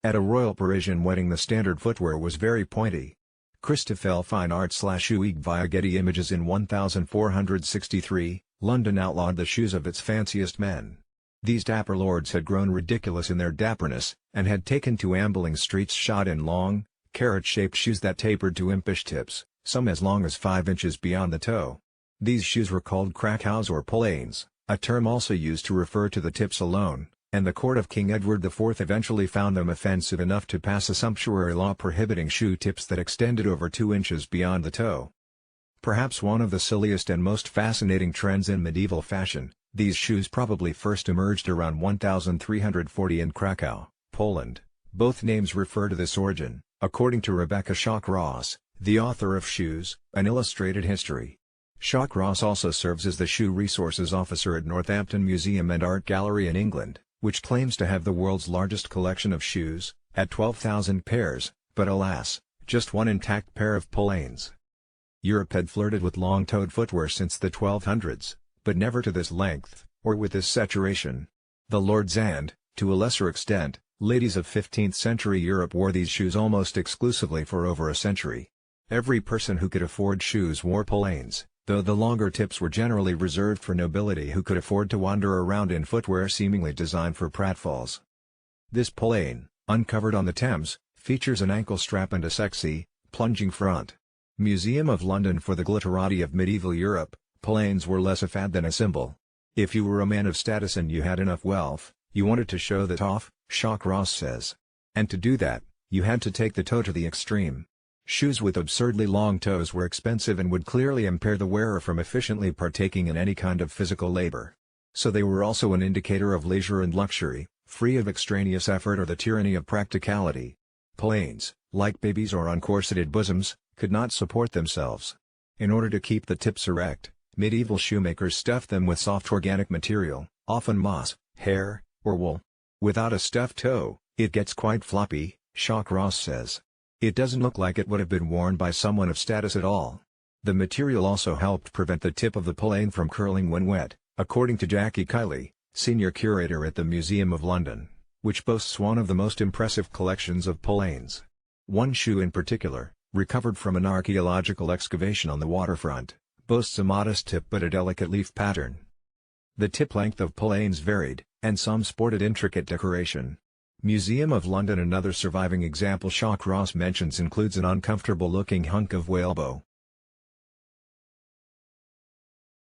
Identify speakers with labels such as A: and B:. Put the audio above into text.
A: At a royal Parisian wedding the standard footwear was very pointy. Christoffel Fine Art/Uig via Getty Images in 1463, London outlawed the shoes of its fanciest men. These dapper lords had grown ridiculous in their dapperness, and had taken to ambling streets shod in long, carrot-shaped shoes that tapered to impish tips, some as long as 5 inches beyond the toe. These shoes were called Krakows or Polaines, a term also used to refer to the tips alone, and the court of King Edward IV eventually found them offensive enough to pass a sumptuary law prohibiting shoe tips that extended over 2 inches beyond the toe. Perhaps one of the silliest and most fascinating trends in medieval fashion, these shoes probably first emerged around 1340 in Krakow, Poland. Both names refer to this origin, according to Rebecca Shock-Ross, the author of Shoes, An Illustrated History. Shock-Ross also serves as the shoe resources officer at Northampton Museum and Art Gallery in England, which claims to have the world's largest collection of shoes, at 12,000 pairs, but alas, just one intact pair of Polaines. Europe had flirted with long-toed footwear since the 1200s, but never to this length, or with this saturation. The lords and, to a lesser extent, ladies of 15th century Europe wore these shoes almost exclusively for over a century. Every person who could afford shoes wore Polaines, though the longer tips were generally reserved for nobility who could afford to wander around in footwear seemingly designed for pratfalls. This Polaine, uncovered on the Thames, features an ankle strap and a sexy, plunging front. Museum of London. For the glitterati of medieval Europe, Polaines were less a fad than a symbol. If you were a man of status and you had enough wealth, you wanted to show that off, Shock-Ross says. And to do that, you had to take the toe to the extreme. Shoes with absurdly long toes were expensive and would clearly impair the wearer from efficiently partaking in any kind of physical labor. So they were also an indicator of leisure and luxury, free of extraneous effort or the tyranny of practicality. Polaines, like babies or uncorseted bosoms, could not support themselves. In order to keep the tips erect, medieval shoemakers stuffed them with soft organic material, often moss, hair, or wool. Without a stuffed toe, it gets quite floppy, Shock-Ross says. It doesn't look like it would have been worn by someone of status at all. The material also helped prevent the tip of the Polaine from curling when wet, according to Jackie Kiley, senior curator at the Museum of London, which boasts one of the most impressive collections of Polaines. One shoe in particular, recovered from an archaeological excavation on the waterfront, boasts a modest tip but a delicate leaf pattern. The tip length of Polaines varied, and some sported intricate decoration. Museum of London. Another surviving example Shock-Ross mentions includes an uncomfortable-looking hunk of whalebow,